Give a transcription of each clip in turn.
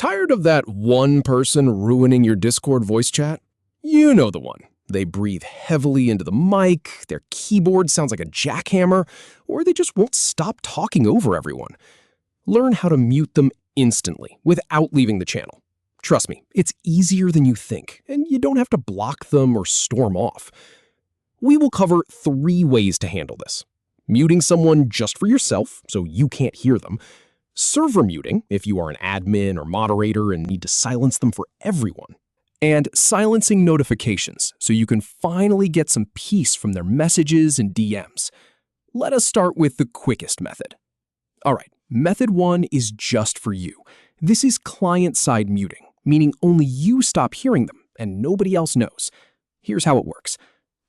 Tired of that one person ruining your Discord voice chat? You know the one. They breathe heavily into the mic, their keyboard sounds like a jackhammer, or they just won't stop talking over everyone. Learn how to mute them instantly without leaving the channel. Trust me, it's easier than you think, and you don't have to block them or storm off. We will cover 3 ways to handle this. Muting someone just for yourself, so you can't hear them. Server muting, if you are an admin or moderator and need to silence them for everyone. And silencing notifications, so you can finally get some peace from their messages and DMs. Let us start with the quickest method. All right, method 1 is just for you. This is client-side muting, meaning only you stop hearing them and nobody else knows. Here's how it works.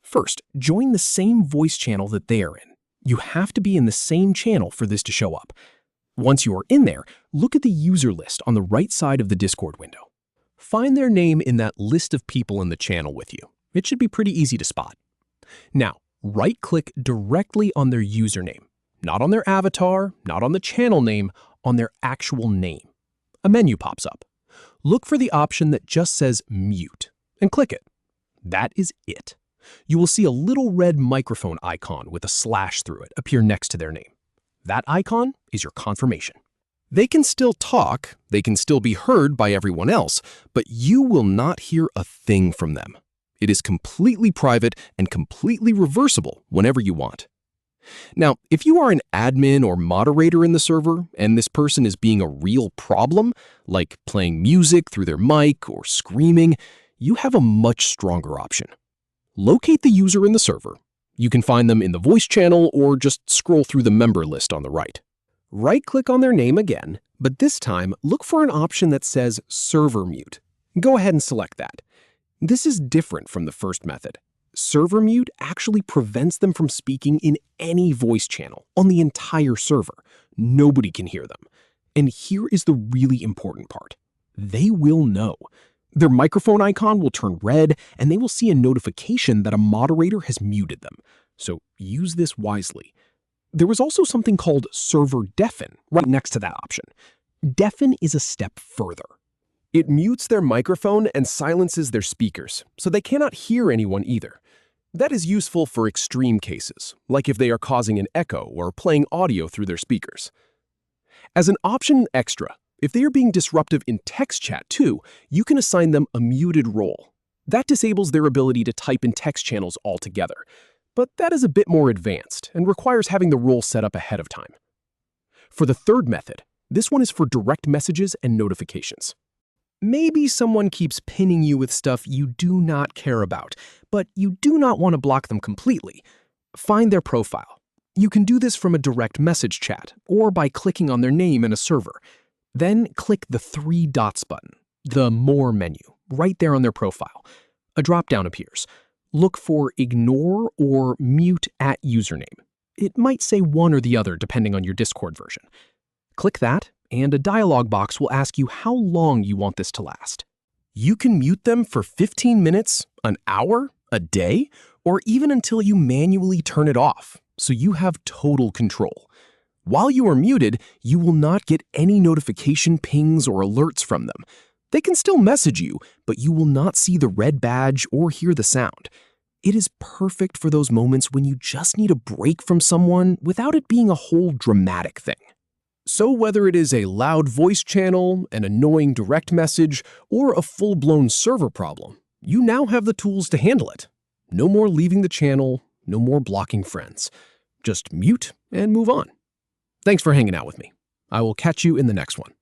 First, join the same voice channel that they are in. You have to be in the same channel for this to show up. Once you are in there, look at the user list on the right side of the Discord window. Find their name in that list of people in the channel with you. It should be pretty easy to spot. Now, right-click directly on their username, not on their avatar, not on the channel name, on their actual name. A menu pops up. Look for the option that just says Mute and click it. That is it. You will see a little red microphone icon with a slash through it appear next to their name. That icon is your confirmation. They can still talk, they can still be heard by everyone else, but you will not hear a thing from them. It is completely private and completely reversible whenever you want. Now, if you are an admin or moderator in the server and this person is being a real problem, like playing music through their mic or screaming, you have a much stronger option. Locate the user in the server. You can find them in the voice channel or just scroll through the member list on the right. Right-click on their name again, but this time look for an option that says Server Mute. Go ahead and select that. This is different from the first method. Server Mute actually prevents them from speaking in any voice channel on the entire server. Nobody can hear them. And here is the really important part. They will know. Their microphone icon will turn red, and they will see a notification that a moderator has muted them. So use this wisely. There was also something called Server Deafen right next to that option. Deafen is a step further. It mutes their microphone and silences their speakers, so they cannot hear anyone either. That is useful for extreme cases, like if they are causing an echo or playing audio through their speakers. As an option extra, if they are being disruptive in text chat too, you can assign them a muted role. That disables their ability to type in text channels altogether. But that is a bit more advanced and requires having the role set up ahead of time. For the third method, this one is for direct messages and notifications. Maybe someone keeps pinning you with stuff you do not care about, but you do not want to block them completely. Find their profile. You can do this from a direct message chat or by clicking on their name in a server. Then click the 3 dots button, the More menu, right there on their profile. A drop-down appears. Look for Ignore or Mute at Username. It might say one or the other depending on your Discord version. Click that, and a dialog box will ask you how long you want this to last. You can mute them for 15 minutes, an hour, a day, or even until you manually turn it off, so you have total control. While you are muted, you will not get any notification pings or alerts from them. They can still message you, but you will not see the red badge or hear the sound. It is perfect for those moments when you just need a break from someone without it being a whole dramatic thing. So whether it is a loud voice channel, an annoying direct message, or a full-blown server problem, you now have the tools to handle it. No more leaving the channel, no more blocking friends. Just mute and move on. Thanks for hanging out with me. I will catch you in the next one.